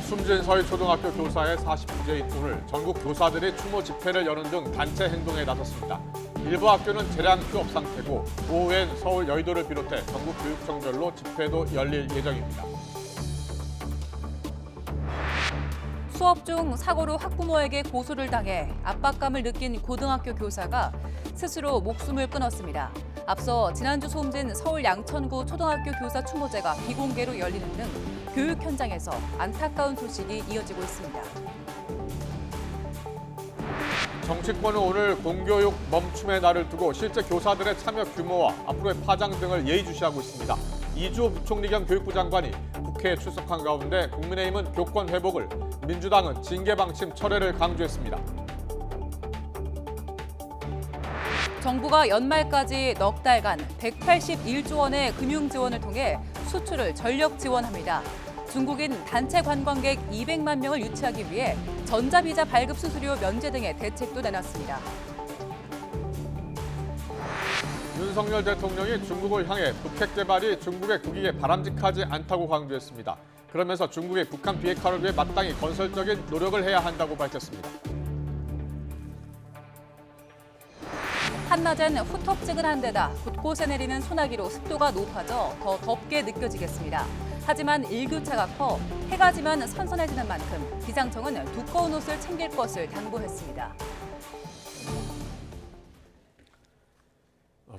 숨진 서희초등학교 교사의 49제인 오늘 전국 교사들이 추모 집회를 여는 등 단체 행동에 나섰습니다. 일부 학교는 재량 휴업 상태고 오후엔 서울 여의도를 비롯해 전국 교육청별로 집회도 열릴 예정입니다. 수업 중 사고로 학부모에게 고소를 당해 압박감을 느낀 고등학교 교사가 스스로 목숨을 끊었습니다. 앞서 지난주 숨진 서울 양천구 초등학교 교사 추모제가 비공개로 열리는 등 교육 현장에서 안타까운 소식이 이어지고 있습니다. 정치권은 오늘 공교육 멈춤의 날을 두고 실제 교사들의 참여 규모와 앞으로의 파장 등을 예의주시하고 있습니다. 이주호 부총리 겸 교육부 장관이 국회에 출석한 가운데 국민의힘은 교권 회복을, 민주당은 징계 방침 철회를 강조했습니다. 정부가 연말까지 넉 달간 181조 원의 금융 지원을 통해 수출을 전력 지원합니다. 중국인 단체 관광객 200만 명을 유치하기 위해 전자비자 발급 수수료 면제 등의 대책도 내놨습니다. 윤석열 대통령이 중국을 향해 북핵 개발이 중국의 국익에 바람직하지 않다고 강조했습니다. 그러면서 중국이 북한 비핵화를 위해 마땅히 건설적인 노력을 해야 한다고 밝혔습니다. 한낮엔 후텁지근한 데다 곳곳에 내리는 소나기로 습도가 높아져 더 덥게 느껴지겠습니다. 하지만 일교차가 커 해가 지면 선선해지는 만큼 기상청은 두꺼운 옷을 챙길 것을 당부했습니다.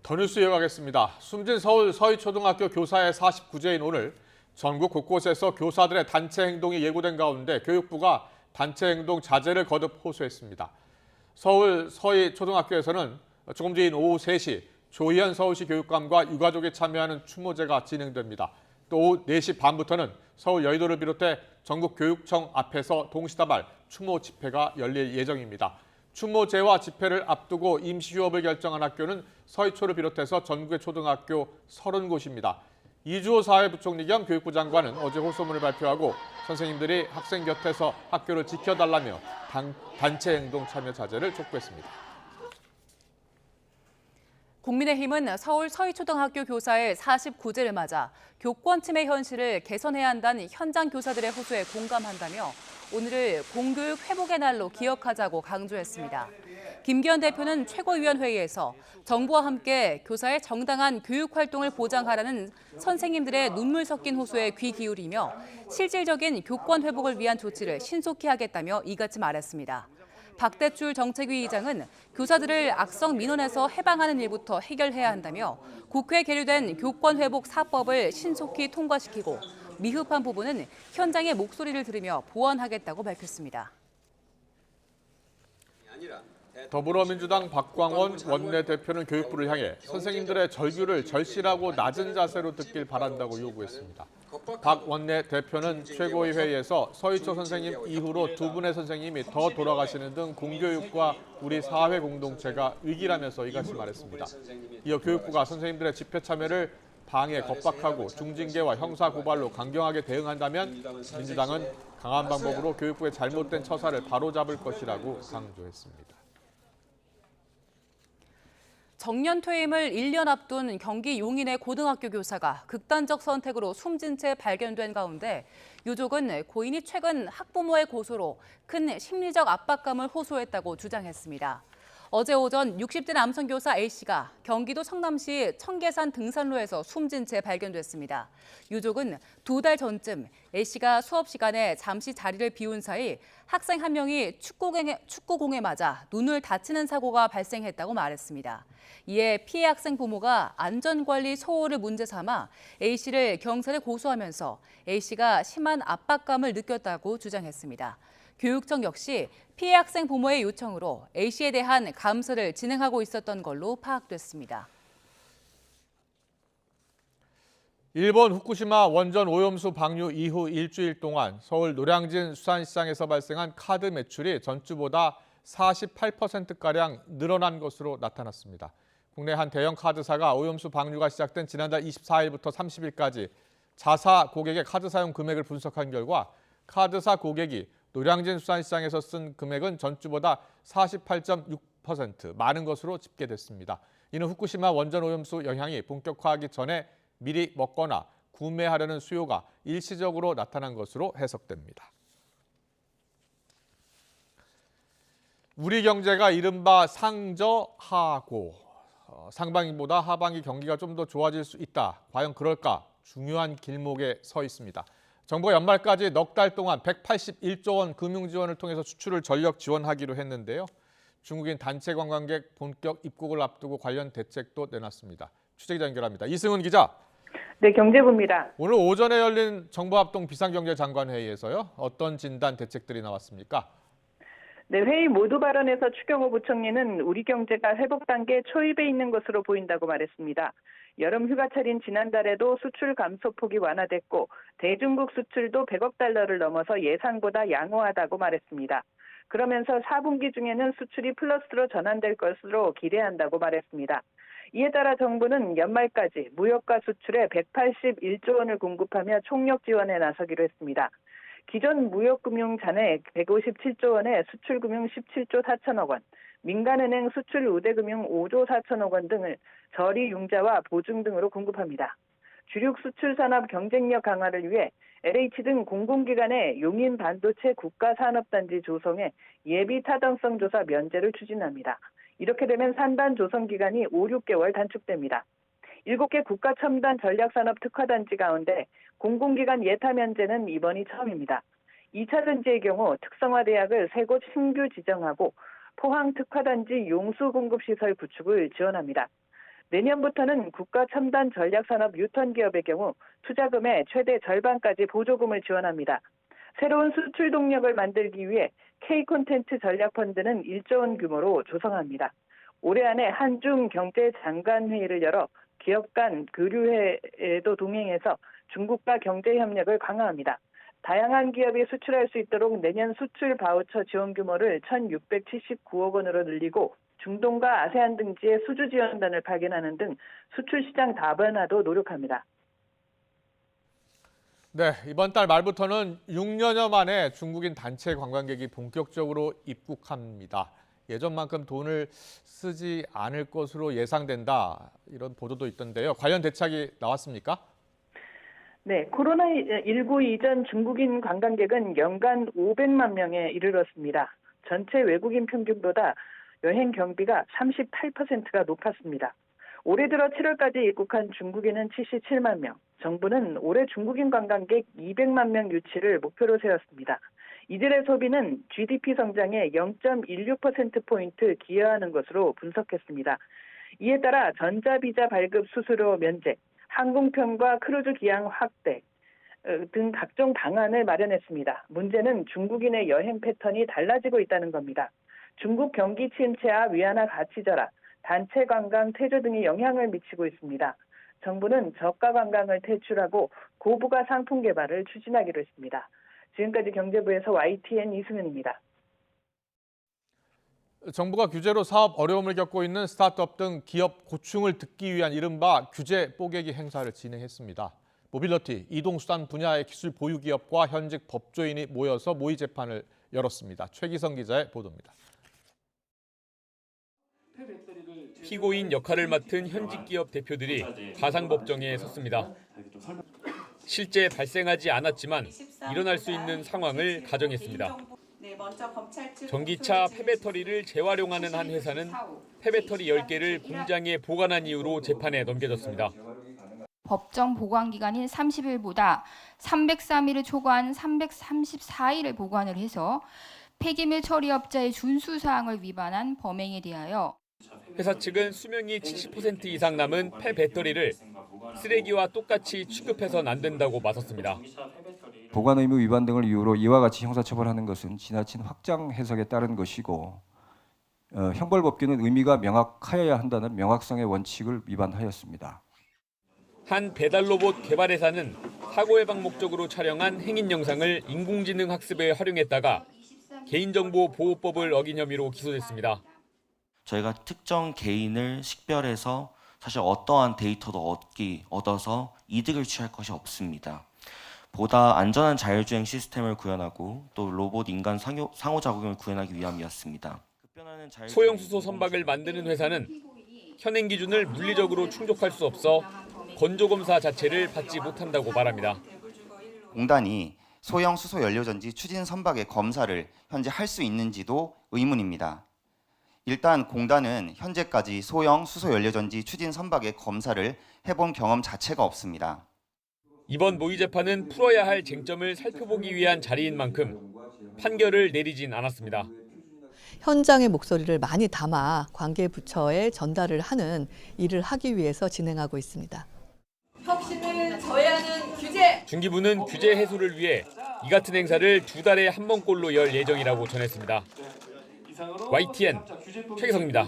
더 뉴스 이어가겠습니다. 숨진 서울 서희초등학교 교사의 49제인 오늘 전국 곳곳에서 교사들의 단체 행동이 예고된 가운데 교육부가 단체 행동 자제를 거듭 호소했습니다. 서울 서희초등학교에서는 조금 뒤인 오후 3시 조희연 서울시 교육감과 유가족이 참여하는 추모제가 진행됩니다. 또 오후 4시 반부터는 서울 여의도를 비롯해 전국 교육청 앞에서 동시다발 추모 집회가 열릴 예정입니다. 추모제와 집회를 앞두고 임시휴업을 결정한 학교는 서희초를 비롯해서 전국의 초등학교 30곳입니다. 이주호 사회부총리 겸 교육부 장관은 어제 호소문을 발표하고 선생님들이 학생 곁에서 학교를 지켜달라며 단체 행동 참여 자제를 촉구했습니다. 국민의힘은 서울 서희초등학교 교사의 49제를 맞아 교권 침해 현실을 개선해야 한다는 현장 교사들의 호소에 공감한다며 오늘을 공교육 회복의 날로 기억하자고 강조했습니다. 김기현 대표는 최고위원회의에서 정부와 함께 교사의 정당한 교육 활동을 보장하라는 선생님들의 눈물 섞인 호소에 귀 기울이며 실질적인 교권 회복을 위한 조치를 신속히 하겠다며 이같이 말했습니다. 박대출 정책위 의장은 교사들을 악성 민원에서 해방하는 일부터 해결해야 한다며 국회에 계류된 교권 회복 4법을 신속히 통과시키고 미흡한 부분은 현장의 목소리를 들으며 보완하겠다고 밝혔습니다. 더불어민주당 박광원 원내대표는 교육부를 향해 선생님들의 절규를 절실하고 낮은 자세로 듣길 바란다고 요구했습니다. 박 원내대표는 최고위 회의에서 서희초 선생님 이후로 두 분의 선생님이 더 돌아가시는 등 공교육과 우리 사회 공동체가 위기라면서 이같이 말했습니다. 이어 교육부가 선생님들의 집회 참여를 방해, 겁박하고 중징계와 형사 고발로 강경하게 대응한다면 민주당은 강한 방법으로 교육부의 잘못된 처사를 바로잡을 것이라고 강조했습니다. 정년 퇴임을 1년 앞둔 경기 용인의 고등학교 교사가 극단적 선택으로 숨진 채 발견된 가운데 유족은 고인이 최근 학부모의 고소로 큰 심리적 압박감을 호소했다고 주장했습니다. 어제 오전 60대 남성 교사 A씨가 경기도 성남시 청계산 등산로에서 숨진 채 발견됐습니다. 유족은 2달 전쯤 A씨가 수업 시간에 잠시 자리를 비운 사이 학생 한 명이 축구공에 맞아 눈을 다치는 사고가 발생했다고 말했습니다. 이에 피해 학생 부모가 안전관리 소홀을 문제 삼아 A씨를 경찰에 고소하면서 A씨가 심한 압박감을 느꼈다고 주장했습니다. 교육청 역시 피해 학생 부모의 요청으로 A씨에 대한 감사를 진행하고 있었던 걸로 파악됐습니다. 일본 후쿠시마 원전 오염수 방류 이후 일주일 동안 서울 노량진 수산시장에서 발생한 카드 매출이 전주보다 48%가량 늘어난 것으로 나타났습니다. 국내 한 대형 카드사가 오염수 방류가 시작된 지난달 24일부터 30일까지 자사 고객의 카드 사용 금액을 분석한 결과 카드사 고객이 노량진 수산시장에서 쓴 금액은 전주보다 48.6% 많은 것으로 집계됐습니다. 이는 후쿠시마 원전 오염수 영향이 본격화하기 전에 미리 먹거나 구매하려는 수요가 일시적으로 나타난 것으로 해석됩니다. 우리 경제가 이른바 상저하고 상반기보다 하반기 경기가 좀 더 좋아질 수 있다. 과연 그럴까? 중요한 길목에 서 있습니다. 정부가 연말까지 넉 달 동안 181조 원 금융 지원을 통해서 수출을 전력 지원하기로 했는데요. 중국인 단체 관광객 본격 입국을 앞두고 관련 대책도 내놨습니다. 취재기자 연결합니다. 이승훈 기자. 네, 경제부입니다. 오늘 오전에 열린 정부합동 비상경제장관회의에서요. 어떤 진단 대책들이 나왔습니까? 네, 회의 모두 발언에서 추경호 부총리는 우리 경제가 회복 단계 초입에 있는 것으로 보인다고 말했습니다. 여름 휴가철인 지난달에도 수출 감소폭이 완화됐고 대중국 수출도 100억 달러를 넘어서 예상보다 양호하다고 말했습니다. 그러면서 4분기 중에는 수출이 플러스로 전환될 것으로 기대한다고 말했습니다. 이에 따라 정부는 연말까지 무역과 수출에 181조 원을 공급하며 총력 지원에 나서기로 했습니다. 기존 무역금융 잔액 157조 원에 수출금융 17조 4천억 원, 민간은행 수출 우대금융 5조 4천억 원 등을 저리 융자와 보증 등으로 공급합니다. 주력 수출산업 경쟁력 강화를 위해 LH 등 공공기관의 용인 반도체 국가산업단지 조성에 예비 타당성 조사 면제를 추진합니다. 이렇게 되면 산단 조성 기간이 5, 6개월 단축됩니다. 7개 국가첨단 전략산업 특화단지 가운데 공공기관 예타 면제는 이번이 처음입니다. 2차 전지의 경우 특성화 대학을 3곳 신규 지정하고 포항 특화단지 용수 공급시설 구축을 지원합니다. 내년부터는 국가첨단 전략산업 유턴기업의 경우 투자금의 최대 절반까지 보조금을 지원합니다. 새로운 수출 동력을 만들기 위해 K콘텐츠 전략펀드는 1조 원 규모로 조성합니다. 올해 안에 한중 경제장관회의를 열어 기업 간 교류회에도 동행해서 중국과 경제협력을 강화합니다. 다양한 기업이 수출할 수 있도록 내년 수출 바우처 지원 규모를 1,679억 원으로 늘리고 중동과 아세안 등지의 수주 지원단을 파견하는 등 수출 시장 다변화도 노력합니다. 네, 이번 달 말부터는 6년여 만에 중국인 단체 관광객이 본격적으로 입국합니다. 예전만큼 돈을 쓰지 않을 것으로 예상된다. 이런 보도도 있던데요. 관련 대책이 나왔습니까? 네, 코로나19 이전 중국인 관광객은 연간 500만 명에 이르렀습니다. 전체 외국인 평균보다 여행 경비가 38%가 높았습니다. 올해 들어 7월까지 입국한 중국인은 77만 명, 정부는 올해 중국인 관광객 200만 명 유치를 목표로 세웠습니다. 이들의 소비는 GDP 성장에 0.16%포인트 기여하는 것으로 분석했습니다. 이에 따라 전자비자 발급 수수료 면제, 항공편과 크루즈 기항 확대 등 각종 방안을 마련했습니다. 문제는 중국인의 여행 패턴이 달라지고 있다는 겁니다. 중국 경기 침체와 위안화 가치 절하, 단체 관광 퇴조 등이 영향을 미치고 있습니다. 정부는 저가 관광을 퇴출하고 고부가 상품 개발을 추진하기로 했습니다. 지금까지 경제부에서 YTN 이승은입니다. 정부가 규제로 사업 어려움을 겪고 있는 스타트업 등 기업 고충을 듣기 위한 이른바 규제 뽀개기 행사를 진행했습니다. 모빌리티, 이동수단 분야의 기술 보유 기업과 현직 법조인이 모여서 모의 재판을 열었습니다. 최기성 기자의 보도입니다. 피고인 역할을 맡은 현직 기업 대표들이 가상법정에 섰습니다. 실제 발생하지 않았지만 일어날 수 있는 상황을 가정했습니다. 전기차 폐배터리를 재활용하는 한 회사는 폐배터리 10개를 공장에 보관한 이유로 재판에 넘겨졌습니다. 법정 보관 기간인 30일보다 303일을 초과한 334일을 보관을 해서 폐기물 처리업자의 준수사항을 위반한 범행에 대하여 회사 측은 수명이 70% 이상 남은 폐배터리를 쓰레기와 똑같이 취급해서는 안 된다고 맞섰습니다. 보관 의무 위반 등을 이유로 이와 같이 형사처벌하는 것은 지나친 확장 해석에 따른 것이고 형벌법규는 의미가 명확하여야 한다는 명확성의 원칙을 위반하였습니다. 한 배달 로봇 개발 회사는 사고 예방 목적으로 촬영한 행인 영상을 인공지능 학습에 활용했다가 개인정보보호법을 어긴 혐의로 기소됐습니다. 저희가 특정 개인을 식별해서 사실 어떠한 데이터도 얻어서 이득을 취할 것이 없습니다. 보다 안전한 자율주행 시스템을 구현하고 또 로봇 인간 상호작용을 구현하기 위함이었습니다. 소형 수소 선박을 만드는 회사는 현행 기준을 물리적으로 충족할 수 없어 건조검사 자체를 받지 못한다고 말합니다. 공단이 소형 수소 연료전지 추진 선박의 검사를 현재 할 수 있는지도 의문입니다. 일단 공단은 현재까지 소형 수소연료전지 추진 선박의 검사를 해본 경험 자체가 없습니다. 이번 모의 재판은 풀어야 할 쟁점을 살펴보기 위한 자리인 만큼 판결을 내리진 않았습니다. 현장의 목소리를 많이 담아 관계 부처에 전달을 하는 일을 하기 위해서 진행하고 있습니다. 혁신을 저해하는 규제. 중기부는 규제 해소를 위해 이 같은 행사를 2달에 한 번꼴로 열 예정이라고 전했습니다. YTN 최기성입니다.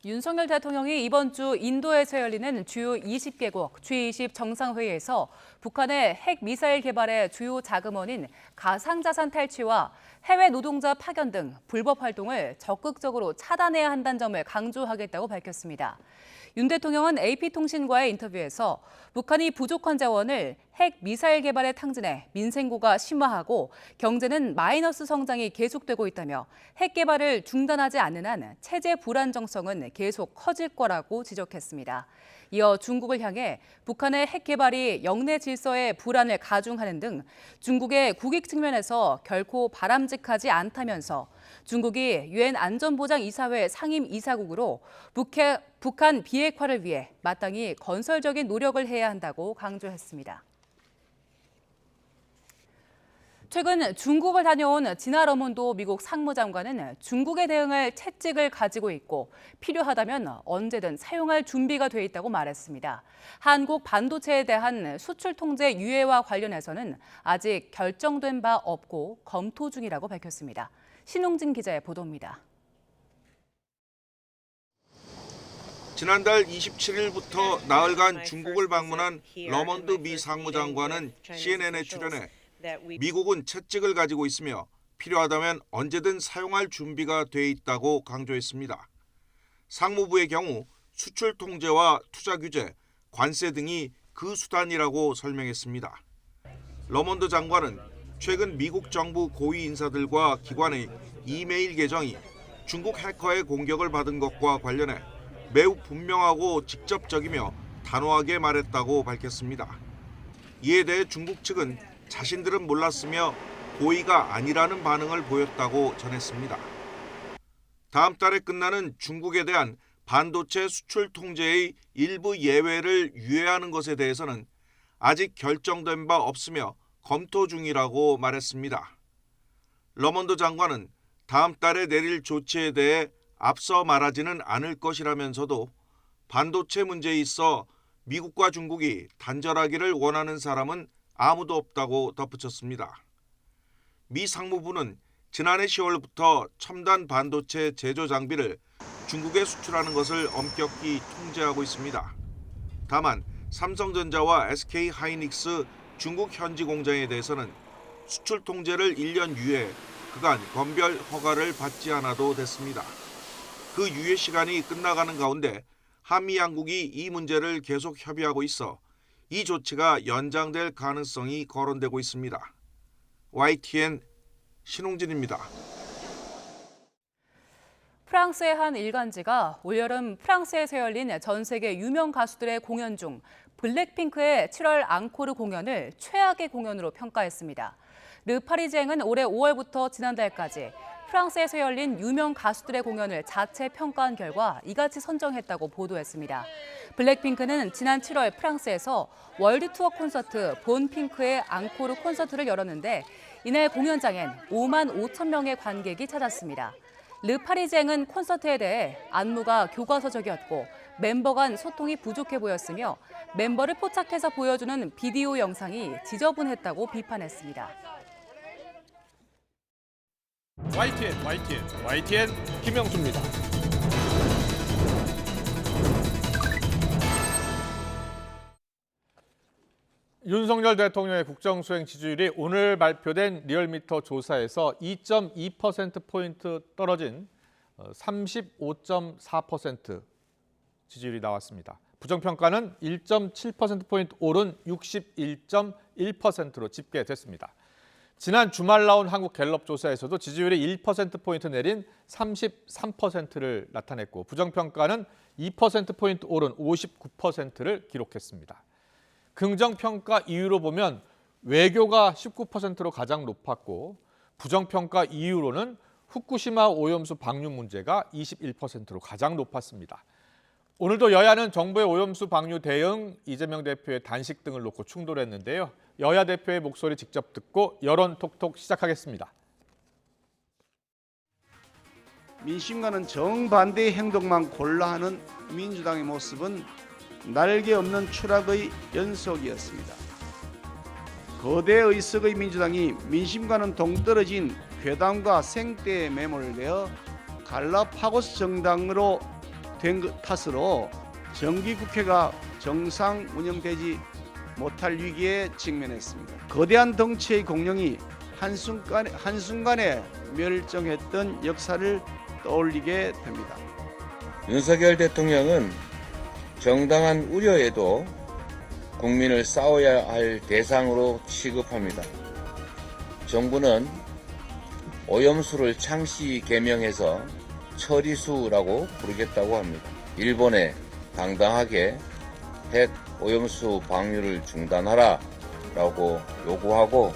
윤석열 대통령이 이번 주 인도에서 열리는 주요 20개국 G20 정상회의에서 북한의 핵미사일 개발의 주요 자금원인 가상자산 탈취와 해외 노동자 파견 등 불법 활동을 적극적으로 차단해야 한다는 점을 강조하겠다고 밝혔습니다. 윤 대통령은 AP통신과의 인터뷰에서 북한이 부족한 자원을 핵 미사일 개발에 탕진해 민생고가 심화하고 경제는 마이너스 성장이 계속되고 있다며 핵 개발을 중단하지 않는 한 체제 불안정성은 계속 커질 거라고 지적했습니다. 이어 중국을 향해 북한의 핵 개발이 영내 질서의 불안을 가중하는 등 중국의 국익 측면에서 결코 바람직하지 않다면서 중국이 유엔 안전보장이사회 상임이사국으로 북한 비핵화를 위해 마땅히 건설적인 노력을 해야 한다고 강조했습니다. 최근 중국을 다녀온 진화 러몬도 미국 상무장관은 중국에 대응할 채찍을 가지고 있고 필요하다면 언제든 사용할 준비가 돼 있다고 말했습니다. 한국 반도체에 대한 수출 통제 유예와 관련해서는 아직 결정된 바 없고 검토 중이라고 밝혔습니다. 신웅진 기자의 보도입니다. 지난달 27일부터 나흘간 중국을 방문한 러몬드 미 상무장관은 CNN에 출연해 미국은 채찍을 가지고 있으며 필요하다면 언제든 사용할 준비가 돼 있다고 강조했습니다. 상무부의 경우 수출 통제와 투자 규제, 관세 등이 그 수단이라고 설명했습니다. 러몬드 장관은 최근 미국 정부 고위 인사들과 기관의 이메일 계정이 중국 해커의 공격을 받은 것과 관련해 매우 분명하고 직접적이며 단호하게 말했다고 밝혔습니다. 이에 대해 중국 측은 자신들은 몰랐으며 고의가 아니라는 반응을 보였다고 전했습니다. 다음 달에 끝나는 중국에 대한 반도체 수출 통제의 일부 예외를 유예하는 것에 대해서는 아직 결정된 바 없으며 검토 중이라고 말했습니다. 러몬드 장관은 다음 달에 내릴 조치에 대해 앞서 말하지는 않을 것이라면서도 반도체 문제에 있어 미국과 중국이 단절하기를 원하는 사람은 아무도 없다고 덧붙였습니다. 미 상무부는 지난해 10월부터 첨단 반도체 제조 장비를 중국에 수출하는 것을 엄격히 통제하고 있습니다. 다만 삼성전자와 SK하이닉스 중국 현지 공장에 대해서는 수출 통제를 1년 유예, 그간 검별 허가를 받지 않아도 됐습니다. 그 유예 시간이 끝나가는 가운데 한미 양국이 이 문제를 계속 협의하고 있어 이 조치가 연장될 가능성이 거론되고 있습니다. YTN 신홍진입니다. 프랑스의 한 일간지가 올여름 프랑스에서 열린 전 세계 유명 가수들의 공연 중 블랙핑크의 7월 앙코르 공연을 최악의 공연으로 평가했습니다. 르 파리쟁은 올해 5월부터 지난달까지 프랑스에서 열린 유명 가수들의 공연을 자체 평가한 결과 이같이 선정했다고 보도했습니다. 블랙핑크는 지난 7월 프랑스에서 월드 투어 콘서트 본핑크의 앙코르 콘서트를 열었는데 이날 공연장엔 5만 5천 명의 관객이 찾았습니다. 르 파리쟁은 콘서트에 대해 안무가 교과서적이었고 멤버 간 소통이 부족해 보였으며 멤버를 포착해서 보여주는 비디오 영상이 지저분했다고 비판했습니다. YTN 김영수입니다. 윤석열 대통령의 국정수행 지지율이 오늘 발표된 리얼미터 조사에서 2.2%포인트 떨어진 35.4% 지지율이 나왔습니다. 부정평가는 1.7%포인트 오른 61.1%로 집계됐습니다. 지난 주말 나온 한국갤럽 조사에서도 지지율이 1%포인트 내린 33%를 나타냈고 부정평가는 2%포인트 오른 59%를 기록했습니다. 긍정평가 이유로 보면 외교가 19%로 가장 높았고 부정평가 이유로는 후쿠시마 오염수 방류 문제가 21%로 가장 높았습니다. 오늘도 여야는 정부의 오염수 방류 대응, 이재명 대표의 단식 등을 놓고 충돌했는데요. 여야 대표의 목소리 직접 듣고 여론 톡톡 시작하겠습니다. 민심과는 정반대의 행동만 골라 하는 민주당의 모습은 날개 없는 추락의 연속이었습니다. 거대 의석의 민주당이 민심과는 동떨어진 괴담과 생떼에 매몰되어 갈라파고스 정당으로 된 탓으로 정기국회가 정상 운영되지 못할 위기에 직면했습니다. 거대한 덩치의 공룡이 한순간에 멸종했던 역사를 떠올리게 됩니다. 윤석열 대통령은 정당한 우려에도 국민을 싸워야 할 대상으로 취급합니다. 정부는 오염수를 창시 개명해서 처리수라고 부르겠다고 합니다. 일본에 당당하게 핵 오염수 방류를 중단하라라고 요구하고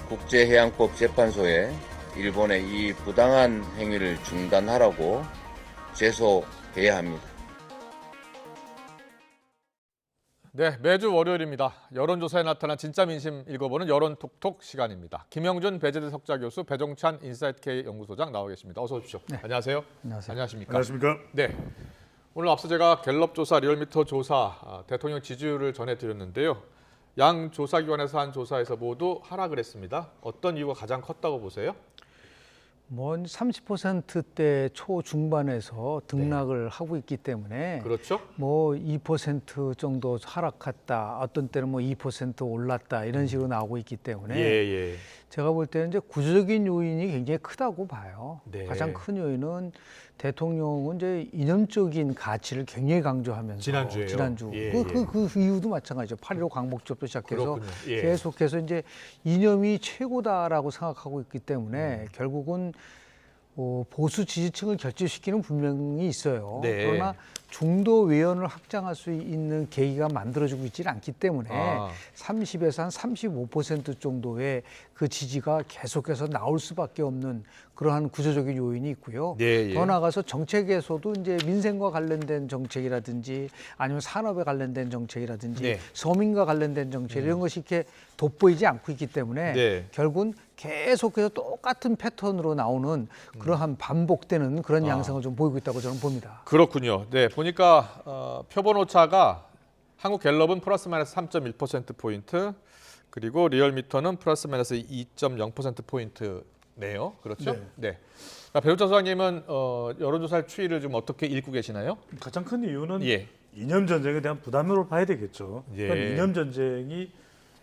국제해양법 재판소에 일본의 이 부당한 행위를 중단하라고 제소해야 합니다. 네, 매주 월요일입니다. 여론조사에 나타난 진짜 민심 읽어보는 여론톡톡 시간입니다. 김영준 배재대 석좌교수, 배종찬 인사이트K 연구소장 나와 계십니다. 어서 오십시오. 네. 안녕하세요. 안녕하세요. 안녕하십니까. 안녕하십니까. 네, 오늘 앞서 제가 갤럽 조사, 리얼미터 조사, 대통령 지지율을 전해드렸는데요. 양 조사기관에서 한 조사에서 모두 하락을 했습니다. 어떤 이유가 가장 컸다고 보세요? 뭐 30%대 초중반에서 등락을 하고 있기 때문에 그렇죠. 뭐 2% 정도 하락했다, 어떤 때는 뭐 2% 올랐다 이런 식으로 나오고 있기 때문에 제가 볼 때는 이제 구조적인 요인이 굉장히 크다고 봐요. 네. 가장 큰 요인은 대통령은 이제 이념적인 가치를 굉장히 강조하면서 지난주 그 이유도 마찬가지죠. 8.15 광복절부터 시작해서 예. 계속해서 이제 이념이 최고다라고 생각하고 있기 때문에 결국은 보수 지지층을 결집시키는 분명히 있어요. 네. 그러나 중도 외연을 확장할 수 있는 계기가 만들어지고 있지는 않기 때문에 30에서 한 35% 정도의 그 지지가 계속해서 나올 수밖에 없는 그러한 구조적인 요인이 있고요. 더 나아가서 정책에서도 이제 민생과 관련된 정책이라든지 아니면 산업에 관련된 정책이라든지 서민과 관련된 정책 이런 것이 이렇게 돋보이지 않고 있기 때문에 결국은 계속해서 똑같은 패턴으로 나오는 그러한 반복되는 그런 양상을 좀 보이고 있다고 저는 봅니다. 그렇군요. 네, 보니까 표본 오차가 한국 갤럽은 플러스 마이너스 3.1%포인트, 그리고 리얼미터는 플러스 마이너스 2.0%포인트네요. 그렇죠? 네. 배종찬 소장님은 여론조사 추이를 좀 어떻게 읽고 계시나요? 가장 큰 이유는 이념 전쟁에 대한 부담으로 봐야 되겠죠. 그러니까 이념 전쟁이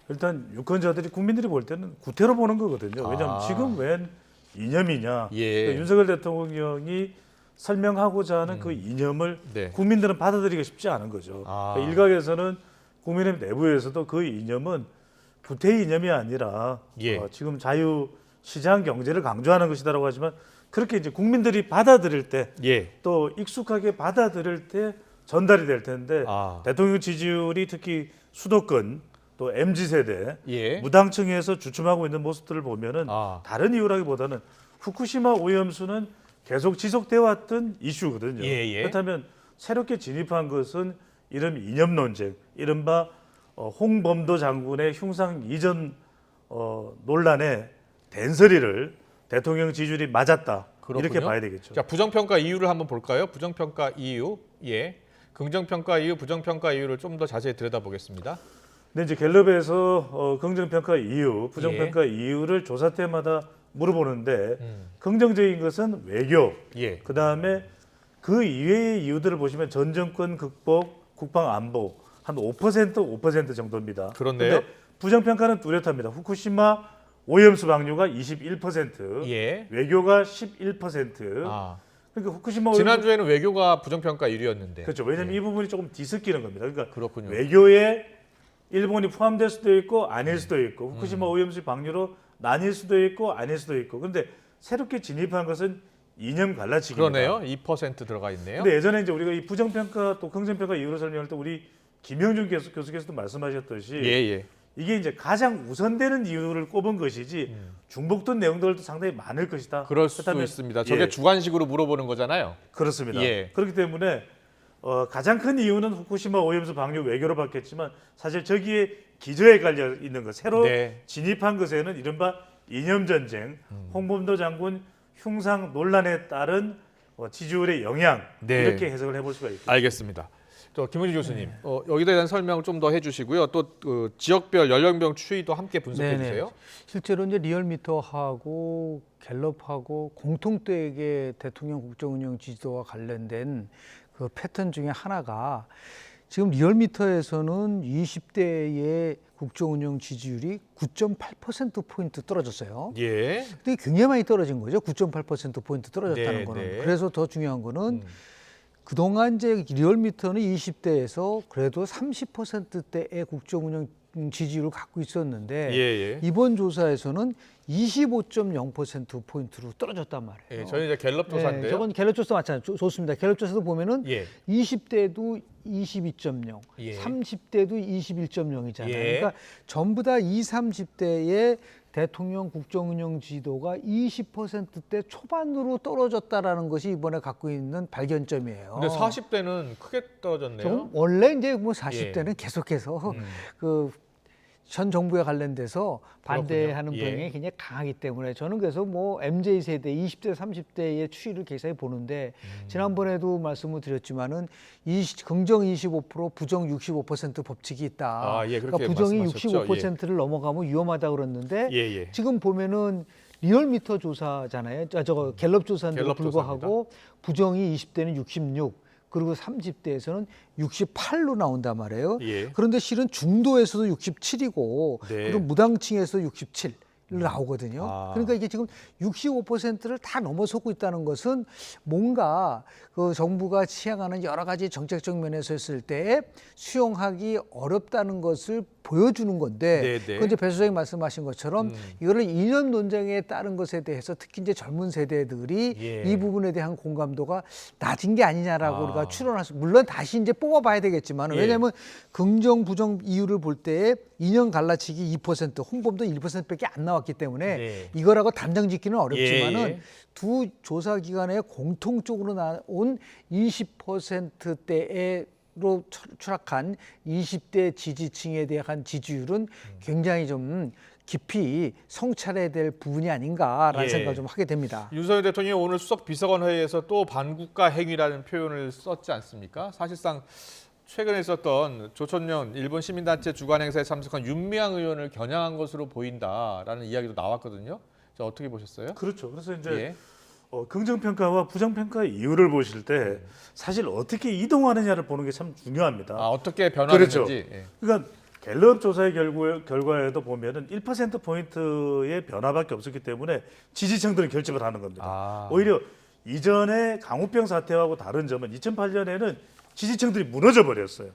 일단 유권자들이 국민들이 볼 때는 구태로 보는 거거든요. 왜냐하면 지금 웬 이념이냐. 그러니까 윤석열 대통령이 설명하고자 하는 그 이념을 국민들은 받아들이기 쉽지 않은 거죠. 그러니까 일각에서는 국민의힘 내부에서도 그 이념은 구태 이념이 아니라 지금 자유시장 경제를 강조하는 것이다라고 하지만 그렇게 이제 국민들이 받아들일 때 또 익숙하게 받아들일 때 전달이 될 텐데 대통령 지지율이 특히 수도권 또 MZ세대 무당층에서 주춤하고 있는 모습들을 보면은 다른 이유라기보다는 후쿠시마 오염수는 계속 지속되어 왔던 이슈거든요. 그렇다면 새롭게 진입한 것은 이름 이념 논쟁, 이른바 홍범도 장군의 흉상 이전 논란의 된서리를 대통령 지지율이 맞았다. 그렇군요. 이렇게 봐야 되겠죠. 자, 부정평가 이유를 한번 볼까요? 부정평가 이유, 긍정평가 이유, 부정평가 이유를 좀 더 자세히 들여다보겠습니다. 근데 이제 갤럽에서 긍정평가 이유, 부정평가 이유를 조사 때마다 물어보는데 긍정적인 것은 외교, 그 다음에 그 이외의 이유들을 보시면 전 정권 극복, 국방 안보 한 5% 정도입니다. 그렇네요. 근데 부정평가는 뚜렷합니다. 후쿠시마 오염수 방류가 21%, 외교가 11%. 그러니까 후쿠시마 지난주에는 외교가 부정평가 1위였는데. 그렇죠. 왜냐하면 이 부분이 조금 뒤섞이는 겁니다. 그러니까 외교에 일본이 포함될 수도 있고 아닐 수도 있고 후쿠시마 오염수 방류로 나뉠 수도 있고 아닐 수도 있고. 그런데 새롭게 진입한 것은 이념 갈라치기입니다. 그러네요. 2% 들어가 있네요. 근데 예전에 이제 우리가 이 부정평가 또 긍정평가 이유를 설명할 때 우리 김영준 교수께서도 말씀하셨듯이 이게 이제 가장 우선되는 이유를 꼽은 것이지 중복된 내용들도 상당히 많을 것이다. 그럴 수 있습니다. 저게 주관식으로 물어보는 거잖아요. 그렇습니다. 예. 그렇기 때문에 가장 큰 이유는 후쿠시마 오염수 방류 외교로 봤겠지만 사실 저기에 기저에 깔려 있는 것, 새로 진입한 것에는 이른바 이념 전쟁, 홍범도 장군 흉상 논란에 따른 지지율의 영향 이렇게 해석을 해볼 수가 있습니다. 알겠습니다. 김은희 교수님, 여기에 대한 설명을 좀 더 해주시고요. 또 지역별 연령별 추이도 함께 분석해 주세요. 실제로 이제 리얼미터하고 갤럽하고 공통되게 대통령 국정운영 지지도와 관련된 그 패턴 중에 하나가 지금 리얼미터에서는 20대의 국정운영 지지율이 9.8%포인트 떨어졌어요. 예. 근데 굉장히 많이 떨어진 거죠. 9.8%포인트 떨어졌다는 거는. 그래서 더 중요한 거는 그동안 이제 리얼미터는 20대에서 그래도 30%대의 국정운영 지지율을 갖고 있었는데 이번 조사에서는 25.0%포인트로 떨어졌단 말이에요. 저희 이제 갤럽 조사인데요. 저건 갤럽 조사 맞잖아요. 좋습니다. 갤럽 조사도 보면은 20대도 22.0, 30대도 21.0이잖아요. 그러니까 전부 다 20, 30대의 대통령 국정운영 지도가 20%대 초반으로 떨어졌다라는 것이 이번에 갖고 있는 발견점이에요. 근데 40대는 크게 떨어졌네요. 원래 이제 뭐 40대는 계속해서 전 정부에 관련돼서 반대하는 경향이 굉장히 강하기 때문에 저는 그래서 뭐 MZ 세대 20대 30대의 추이를 계산해 보는데 지난번에도 말씀을 드렸지만은 긍정 25% 부정 65% 법칙이 있다. 그러니까 부정이 65%를 넘어가면 위험하다 그랬는데 지금 보면은 리얼미터 조사잖아요. 저거 갤럽 조사인데도 불구하고 부정이 20대는 66. 그리고 30대에서는 68로 나온단 말이에요. 그런데 실은 중도에서도 67이고 그리고 무당층에서 67 나오거든요. 그러니까 이게 지금 65%를 다 넘어서고 있다는 것은 뭔가 그 정부가 취향하는 여러 가지 정책적 면에서 했을 때 수용하기 어렵다는 것을 보여주는 건데 그건 이제 배 소장님 말씀하신 것처럼 이거를 이념 논쟁에 따른 것에 대해서 특히 이제 젊은 세대들이 이 부분에 대한 공감도가 낮은 게 아니냐라고 우리가 추론할 수, 물론 다시 이제 뽑아봐야 되겠지만 왜냐하면 긍정 부정 이유를 볼 때에 이념 갈라치기 2%, 홍범도 1%밖에 안 나왔기 때문에 이거라고 단정 짓기는 어렵지만은 두 조사 기관에 공통적으로 나온 20%대로 추락한 20대 지지층에 대한 지지율은 굉장히 좀 깊이 성찰해야 될 부분이 아닌가라는 생각을 좀 하게 됩니다. 윤석열 대통령이 오늘 수석 비서관 회의에서 또 반국가 행위라는 표현을 썼지 않습니까? 사실상 최근에 있었던 조천련 일본 시민단체 주관 행사에 참석한 윤미향 의원을 겨냥한 것으로 보인다라는 이야기도 나왔거든요. 자, 어떻게 보셨어요? 그렇죠. 그래서 이제 긍정평가와 부정평가의 이유를 보실 때 사실 어떻게 이동하느냐를 보는 게 참 중요합니다. 어떻게 변화하는지. 그렇죠. 그러니까 갤럽 조사의 결과에도 보면은 1%포인트의 변화밖에 없었기 때문에 지지층들은 결집을 하는 겁니다. 오히려 이전에 강우병 사태하고 다른 점은 2008년에는 지지층들이 무너져 버렸어요.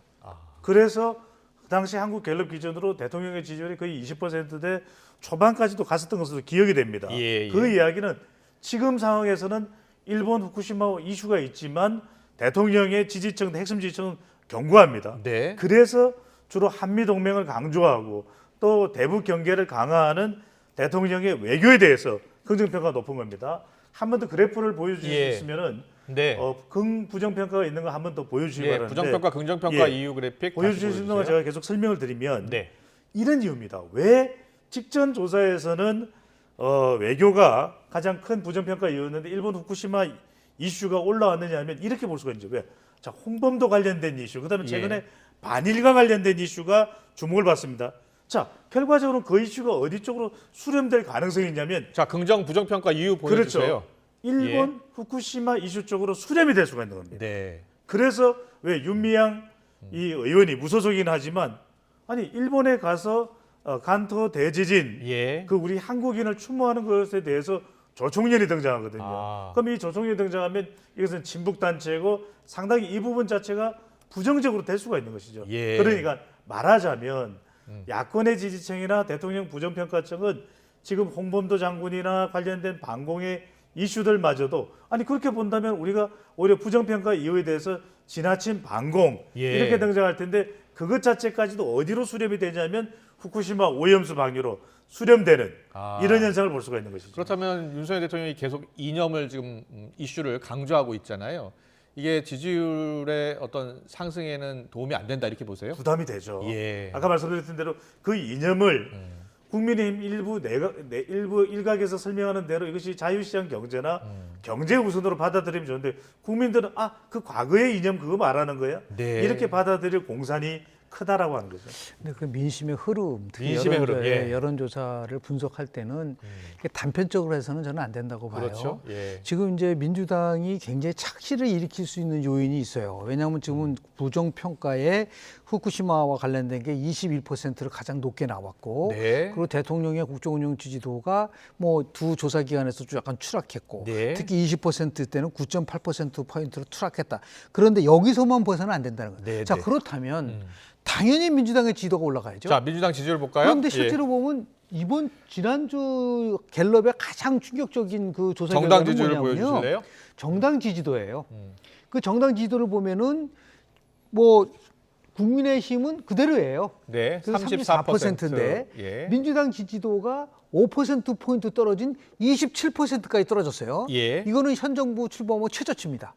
그래서 그 당시 한국 갤럽 기준으로 대통령의 지지율이 거의 20%대 초반까지도 갔었던 것으로 기억이 됩니다. 그 이야기는 지금 상황에서는 일본 후쿠시마 이슈가 있지만 대통령의 지지층, 핵심 지지층은 견고합니다. 그래서 주로 한미동맹을 강조하고 또 대북 경계를 강화하는 대통령의 외교에 대해서 긍정평가가 높은 겁니다. 한 번 더 그래프를 보여주실 수 있으면은 부정평가가 있는 거 한 번 더 보여주시기 바라는데 부정평가, 긍정평가 이유 그래픽 보여주시는 동안 제가 계속 설명을 드리면 이런 이유입니다. 왜 직전 조사에서는 외교가 가장 큰 부정평가 이유였는데 일본 후쿠시마 이슈가 올라왔느냐 하면 이렇게 볼 수가 있죠. 왜? 자, 홍범도 관련된 이슈, 그다음에 최근에 반일과 관련된 이슈가 주목을 받습니다. 자, 결과적으로 그 이슈가 어디 쪽으로 수렴될 가능성이 있냐면 긍정 부정평가 이유 보여주세요. 그렇죠. 일본 후쿠시마 이슈 쪽으로 수렴이 될 수가 있는 겁니다. 그래서 왜 윤미향 이 의원이 무소속이긴 하지만 아니 일본에 가서 간토 대지진 그 우리 한국인을 추모하는 것에 대해서 조총련이 등장하거든요. 그럼 이 조총련이 등장하면 이것은 친북 단체고 상당히 이 부분 자체가 부정적으로 될 수가 있는 것이죠. 그러니까 말하자면 야권의 지지층이나 대통령 부정평가층은 지금 홍범도 장군이나 관련된 반공의 이슈들마저도 아니 그렇게 본다면 우리가 오히려 부정평가 이유에 대해서 지나친 반공 이렇게 등장할 텐데 그것 자체까지도 어디로 수렴이 되냐면 후쿠시마 오염수 방류로 수렴되는 이런 현상을 볼 수가 있는 것이죠. 그렇다면 윤석열 대통령이 계속 이념을 지금 이슈를 강조하고 있잖아요. 이게 지지율의 어떤 상승에는 도움이 안 된다 이렇게 보세요? 부담이 되죠. 예. 아까 말씀드렸던 대로 그 이념을 국민의힘 일부 일각에서 설명하는 대로 이것이 자유시장 경제나 경제 우선으로 받아들이면 좋은데 국민들은 그 과거의 이념 그거 말하는 거야? 네. 이렇게 받아들일 공산이 크다라고 하는 거죠. 근데 그 민심의 흐름, 특히 민심의 흐름, 예. 여론조사를 분석할 때는 이게 단편적으로 해서는 저는 안 된다고 봐요. 그렇죠. 예. 지금 이제 민주당이 굉장히 착시를 일으킬 수 있는 요인이 있어요. 왜냐하면 지금은 부정평가에 후쿠시마와 관련된 게 21%를 가장 높게 나왔고, 네. 그리고 대통령의 국정운영 지지도가 뭐 두 조사기관에서 좀 약간 추락했고, 네. 특히 20%대는 9.8%포인트로 추락했다. 그런데 여기서만 봐서는 안 된다는 거예요. 네, 자, 네. 그렇다면 당연히 민주당의 지도가 올라가야죠. 자, 민주당 지지율 볼까요? 그런데 실제로 보면 이번 지난주 갤럽의 가장 충격적인 그 조사 정당 결과는 지지율을 뭐냐면요. 보여주실래요? 정당 지지도예요. 그 정당 지지도를 보면은 뭐 국민의힘은 그대로예요. 네, 그래서 34%. 인데 예. 민주당 지지도가 5%포인트 떨어진 27%까지 떨어졌어요. 예. 이거는 현 정부 출범 후 최저치입니다.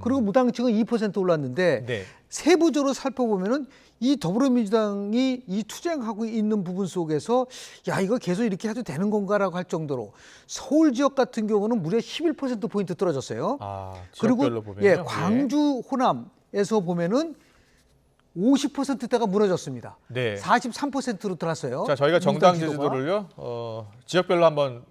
그리고 무당층은 2% 올랐는데 네. 세부적으로 살펴보면은 이 더불어민주당이 이 투쟁하고 있는 부분 속에서 야 이거 계속 이렇게 해도 되는 건가라고 할 정도로 서울 지역 같은 경우는 무려 11%포인트 떨어졌어요. 지역별로 그리고 보면요. 광주 호남에서 보면은 50%대가 무너졌습니다. 네. 43%로 들었어요. 자, 저희가 정당 민주당 지도가. 지지도를요. 지역별로 한번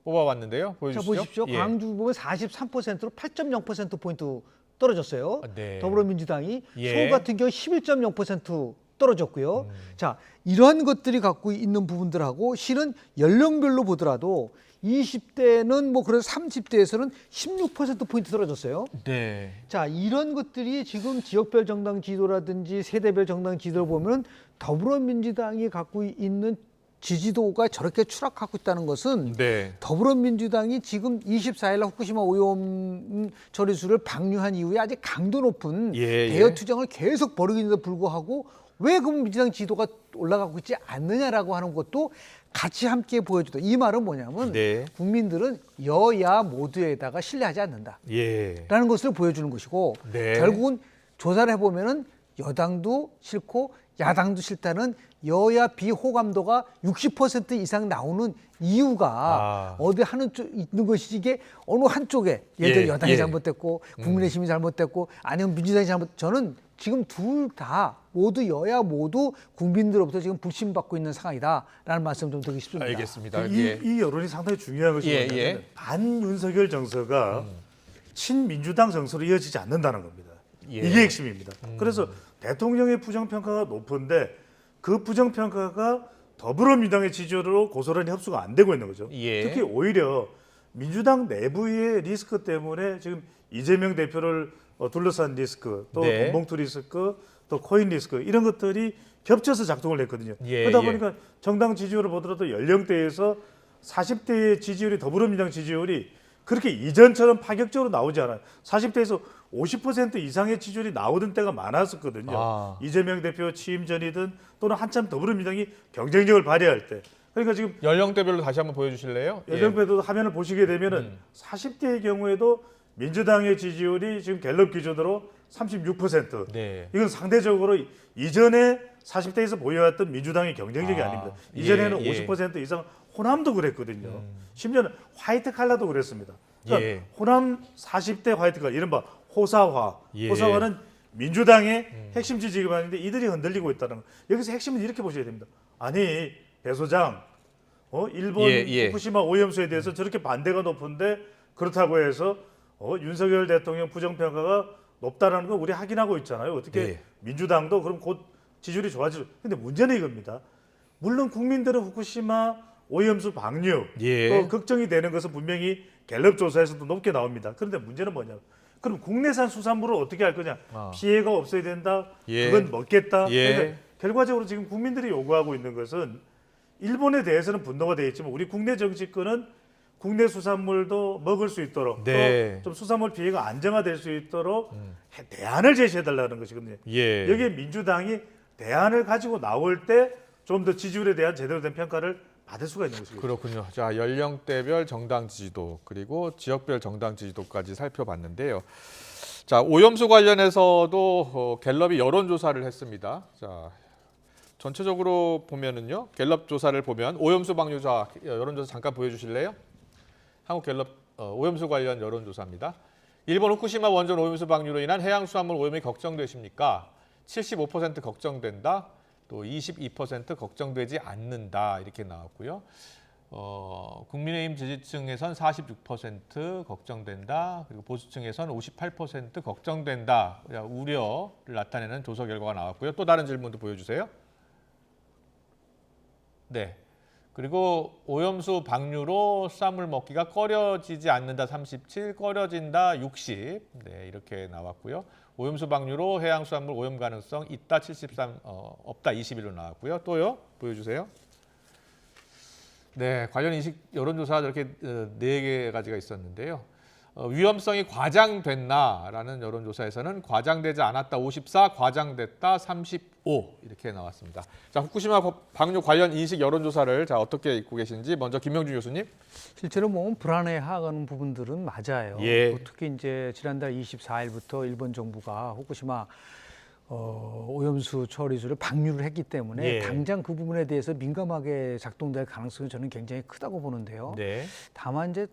뽑아봤는데요. 보여주시죠. 자, 보십시오. 예. 광주 보면 43%로 8.0%포인트 떨어졌어요. 네. 더불어민주당이. 예. 서울 같은 경우 11.0% 떨어졌고요. 자, 이러한 것들이 갖고 있는 부분들하고 실은 연령별로 보더라도 20대는 뭐 그래서 30대에서는 16%포인트 떨어졌어요. 네. 자, 이런 것들이 지금 지역별 정당 지도라든지 세대별 정당 지도를 보면 더불어민주당이 갖고 있는 지지도가 저렇게 추락하고 있다는 것은 네. 더불어민주당이 지금 24일 날 후쿠시마 오염 처리수를 방류한 이후에 아주 강도 높은 대여 투쟁을 계속 벌이고 있는데 불구하고 왜 그럼 민주당 지도가 올라가고 있지 않느냐라고 하는 것도 같이 함께 보여주다. 이 말은 뭐냐면 국민들은 여야 모두에다가 신뢰하지 않는다. 라는 것을 보여주는 것이고 결국은 조사를 해보면은 여당도 싫고 야당도 싫다는 여야 비호감도가 60% 이상 나오는 이유가 어디 하는 쪽 있는 것이지 이게 어느 한쪽에 예를 들어 여당이 잘못됐고 국민의힘이 잘못됐고 아니면 민주당이 저는 지금 둘 다 모두 여야 모두 국민들로부터 지금 불신받고 있는 상황이다라는 말씀 좀 드리고 싶습니다. 알겠습니다. 이 여론이 상당히 중요한 것이 뭐냐면 반윤석열 정서가 친민주당 정서로 이어지지 않는다는 겁니다. 이게 핵심입니다. 그래서 대통령의 부정평가가 높은데 그 부정평가가 더불어민주당의 지지율로 고스란히 흡수가 안 되고 있는 거죠. 특히 오히려 민주당 내부의 리스크 때문에 지금 이재명 대표를 둘러싼 리스크, 또 돈봉투 리스크, 또 코인 리스크 이런 것들이 겹쳐서 작동을 했거든요. 그러다 보니까 정당 지지율을 보더라도 연령대에서 40대의 지지율이 더불어민주당 지지율이 그렇게 이전처럼 파격적으로 나오지 않아요. 40대에서 50% 이상의 지지율이 나오던 때가 많았었거든요. 이재명 대표 취임 전이든 또는 한참 더불어민주당이 경쟁력을 발휘할 때. 그러니까 지금 연령대별로 다시 한번 보여주실래요? 연령대도 화면을 보시게 되면은 40대의 경우에도 민주당의 지지율이 지금 갤럽 기준으로 36%. 이건 상대적으로 이전에 40대에서 보여왔던 민주당의 경쟁력이 아닙니다. 이전에는 50% 이상 호남도 그랬거든요. 심지어는 화이트 칼라도 그랬습니다. 그러니까 호남 40대 화이트 칼라, 이른바 호사화. 호사화는 민주당의 핵심 지지 기반인데 이들이 흔들리고 있다는 거. 여기서 핵심은 이렇게 보셔야 됩니다. 아니 배 소장, 일본 후쿠시마 오염수에 대해서 저렇게 반대가 높은데 그렇다고 해서 윤석열 대통령 부정평가가 높다라는 거 우리 확인하고 있잖아요. 어떻게 민주당도 그럼 곧 지지율이 좋아지죠. 근데 문제는 이겁니다. 물론 국민들은 후쿠시마 오염수 방류 또 걱정이 되는 것은 분명히 갤럽 조사에서도 높게 나옵니다. 그런데 문제는 뭐냐? 그럼 국내산 수산물을 어떻게 할 거냐? 피해가 없어야 된다. 그건 먹겠다. 그러니까 결과적으로 지금 국민들이 요구하고 있는 것은 일본에 대해서는 분노가 되어 있지만 우리 국내 정치권은 국내 수산물도 먹을 수 있도록 또 좀 수산물 피해가 안정화될 수 있도록 대안을 제시해달라는 것이거든요. 여기에 민주당이 대안을 가지고 나올 때 좀 더 지지율에 대한 제대로 된 평가를 받을 수가 있는 것이죠. 그렇군요. 자, 연령대별 정당 지지도 그리고 지역별 정당 지지도까지 살펴봤는데요. 자, 오염수 관련해서도 갤럽이 여론조사를 했습니다. 자, 전체적으로 보면은요, 갤럽 조사를 보면 오염수 방류자 여론조사 잠깐 보여주실래요? 한국 갤럽 오염수 관련 여론조사입니다. 일본 후쿠시마 원전 오염수 방류로 인한 해양 수산물 오염이 걱정되십니까? 75% 걱정된다. 또 22% 걱정되지 않는다 이렇게 나왔고요. 국민의힘 지지층에선 46% 걱정된다. 그리고 보수층에선 58% 걱정된다. 우려를 나타내는 조사 결과가 나왔고요. 또 다른 질문도 보여주세요. 네. 그리고 오염수 방류로 수산물 먹기가 꺼려지지 않는다 37, 꺼려진다 60. 네, 이렇게 나왔고요. 오염수 방류로 해양 수산물 오염 가능성 있다 73, 없다 21로 나왔고요. 또요, 보여주세요. 네, 관련 인식 여론조사가 저렇게 4가지가 있었는데요. 위험성이 과장됐나라는 여론조사에서는 과장되지 않았다 54, 과장됐다 35 이렇게 나왔습니다. 자, 후쿠시마 방류 관련 인식 여론조사를 자 어떻게 읽고 계신지 먼저 김명준 교수님. 실제로 뭐 불안해하는 부분들은 맞아요. 예. 특히 이제 지난달 24일부터 일본 정부가 후쿠시마 오염수 처리수를 방류를 했기 때문에 예. 당장 그 부분에 대해서 민감하게 작동될 가능성이 저는 굉장히 크다고 보는데요. 네. 다만 이제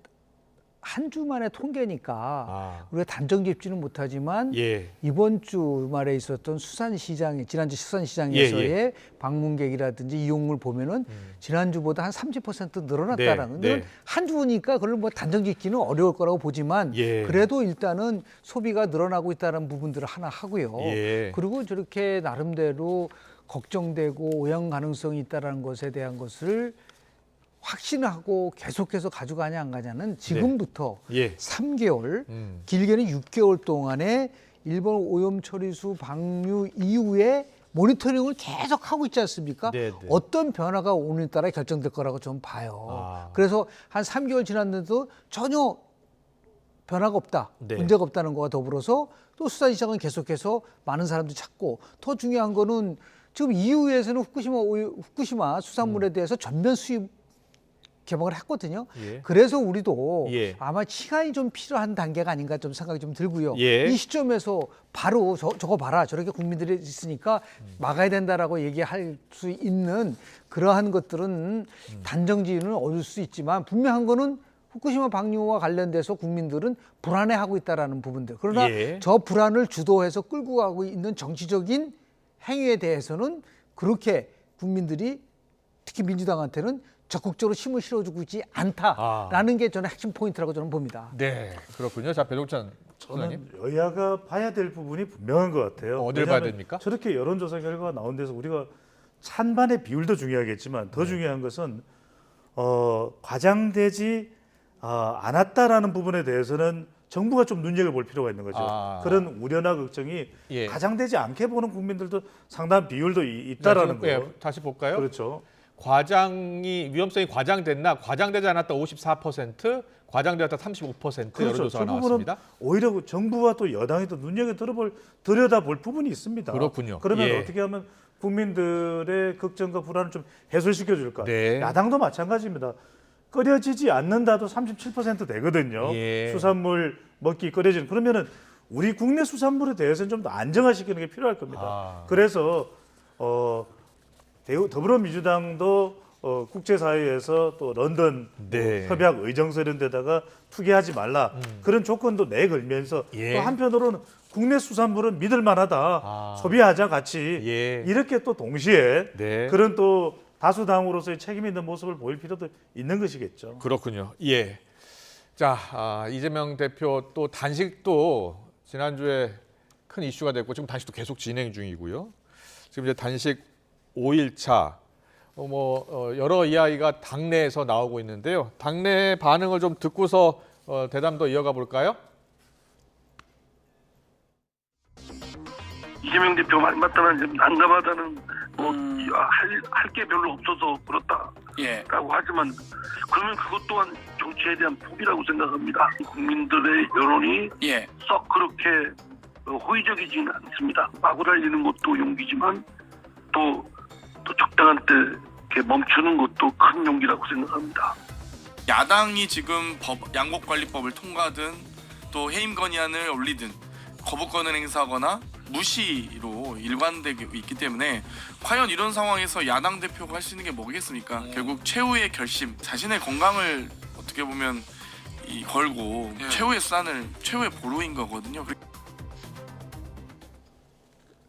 한 주만의 통계니까 우리가 단정 짓지는 못하지만 예. 이번 주말에 있었던 수산시장, 지난주 수산시장에서의 방문객이라든지 이용을 보면은 지난주보다 한 30% 늘어났다라는 건 한 주니까 그걸 뭐 단정 짓기는 어려울 거라고 보지만 그래도 일단은 소비가 늘어나고 있다는 부분들을 하나 하고요. 그리고 저렇게 나름대로 걱정되고 오염 가능성이 있다는 것에 대한 것을 확신하고 계속해서 가져가냐 안 가냐는 지금부터 3개월, 길게는 6개월 동안에 일본 오염 처리수 방류 이후에 모니터링을 계속 하고 있지 않습니까? 어떤 변화가 오느냐에 따라 결정될 거라고 좀 봐요. 그래서 한 3개월 지났는데도 전혀 변화가 없다, 문제가 없다는 거와 더불어서 또 수산시장은 계속해서 많은 사람들이 찾고 더 중요한 거는 지금 EU에서는 후쿠시마 수산물에 대해서 전면 수입 개방을 했거든요. 그래서 우리도 아마 시간이 좀 필요한 단계가 아닌가 좀 생각이 좀 들고요. 이 시점에서 바로 저거 봐라 저렇게 국민들이 있으니까 막아야 된다라고 얘기할 수 있는 그러한 것들은 단정지는 얻을 수 있지만 분명한 거는 후쿠시마 방류와 관련돼서 국민들은 불안해하고 있다라는 부분들. 그러나 저 불안을 주도해서 끌고 가고 있는 정치적인 행위에 대해서는 그렇게 국민들이 특히 민주당한테는 적극적으로 힘을 실어주고 있지 않다라는 게 저는 핵심 포인트라고 저는 봅니다. 네, 그렇군요. 자, 배종찬 저는 여야가 봐야 될 부분이 분명한 것 같아요. 어딜 봐야 됩니까? 저렇게 여론조사 결과가 나온 데서 우리가 찬반의 비율도 중요하겠지만 더 중요한 것은 과장되지 않았다라는 부분에 대해서는 정부가 좀 눈여겨볼 필요가 있는 거죠. 그런 우려나 걱정이 과장되지 않게 보는 국민들도 상당한 비율도 있다라는 거예요. 다시 볼까요? 그렇죠. 위험성이 과장됐나? 과장되지 않았다 54%, 과장되었다 35% 여론조사가 나왔습니다. 오히려 정부와 또 여당이 또 들여다볼 부분이 있습니다. 그렇군요. 그러면 어떻게 하면 국민들의 걱정과 불안을 좀 해소시켜 줄까? 야당도 마찬가지입니다. 끓여지지 않는다도 37% 되거든요. 수산물 먹기 끓여지는. 그러면은 우리 국내 수산물에 대해서는 좀 더 안정화시키는 게 필요할 겁니다. 그래서 더불어민주당도 국제사회에서 또 런던 협약 의정서 이런 데다가 투기하지 말라 그런 조건도 내걸면서 또 한편으로는 국내 수산물은 믿을 만하다 소비하자 같이 이렇게 또 동시에 그런 또 다수당으로서의 책임 있는 모습을 보일 필요도 있는 것이겠죠. 그렇군요. 자, 이재명 대표 또 단식도 지난주에 큰 이슈가 됐고 지금 단식도 계속 진행 중이고요. 지금 이제 단식 5일차 여러 이야기가 당내에서 나오고 있는데요. 당내 반응을 좀 듣고서 대담도 이어가 볼까요? 이재명 대표 말 맞다는 난감하다는 할 게 별로 없어서 그렇다라고 하지만 그러면 그것 또한 정치에 대한 포기라고 생각합니다. 국민들의 여론이 썩 그렇게 호의적이지는 않습니다. 마구 달리는 것도 용기지만 또 적당한 때 이렇게 멈추는 것도 큰 용기라고 생각합니다. 야당이 지금 양곡관리법을 통과하든 또 해임 건의안을 올리든 거부권을 행사하거나 무시로 일관되고 있기 때문에 과연 이런 상황에서 야당 대표가 할 수 있는 게 뭐겠습니까? 결국 최후의 결심, 자신의 건강을 어떻게 보면 걸고 최후의 수단을 최후의 보루인 거거든요.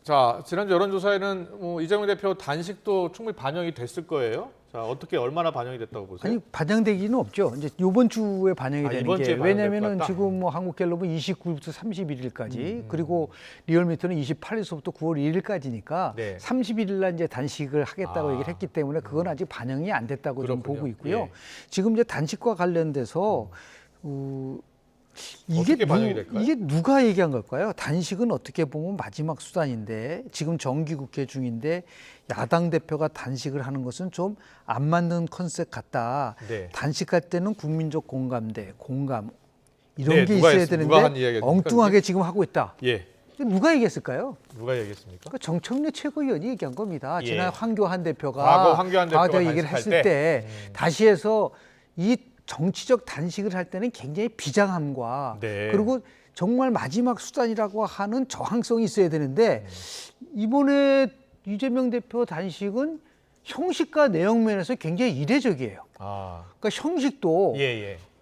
자, 지난주 여론조사에는 이재명 대표 단식도 충분히 반영이 됐을 거예요. 자, 어떻게 얼마나 반영이 됐다고 보세요? 아니, 반영되기는 없죠. 이제 이번 주에 반영이 되는 이번 게 주에 반영될 왜냐면은 것 같다? 지금 뭐 한국갤럽은 29일부터 31일까지 그리고 리얼미터는 28일서부터 9월 1일까지니까 네. 31일 날 이제 단식을 하겠다고 얘기를 했기 때문에 그건 아직 반영이 안 됐다고 좀 그렇군요. 보고 있고요. 예. 지금 이제 단식과 관련돼서 이게 어떻게 반영이 될까요? 이게 누가 얘기한 걸까요? 단식은 어떻게 보면 마지막 수단인데 지금 정기국회 중인데 야당 대표가 단식을 하는 것은 좀 안 맞는 컨셉 같다. 네. 단식할 때는 국민적 공감대, 공감 이런 네, 게 누가 있어야 누가 되는데 한 이야기입니까, 엉뚱하게 그게? 지금 하고 있다. 예. 누가 얘기했을까요? 누가 얘기했습니까? 그러니까 정청래 최고위원이 얘기한 겁니다. 예. 지난 황교안 대표가 과거 황교안 대표가 얘기를 단식할 했을 때 다시 해서 이 정치적 단식을 할 때는 굉장히 비장함과 네. 그리고 정말 마지막 수단이라고 하는 저항성이 있어야 되는데 이번에 이재명 대표 단식은 형식과 내용 면에서 굉장히 이례적이에요. 그러니까 형식도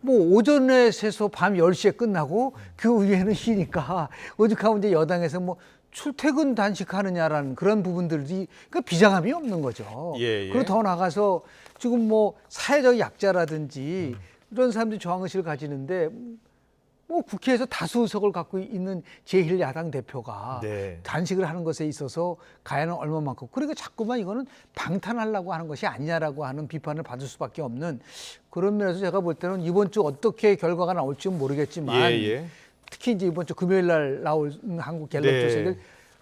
뭐 오전에 세서 밤 10시에 끝나고 그 위에는 쉬니까 오죽하면 이제 여당에서 뭐 출퇴근 단식하느냐라는 그런 부분들이 그러니까 비장함이 없는 거죠. 그리고 더 나가서 지금 뭐 사회적 약자라든지 이런 사람들이 저항의식을 가지는데 뭐 국회에서 다수 의석을 갖고 있는 제1야당 대표가 단식을 하는 것에 있어서 가해는 얼마만큼 그리고 자꾸만 이거는 방탄하려고 하는 것이 아니냐라고 하는 비판을 받을 수밖에 없는 그런 면에서 제가 볼 때는 이번 주 어떻게 결과가 나올지는 모르겠지만 특히 이제 이번 주 금요일 날 나올 한국갤럽 조사들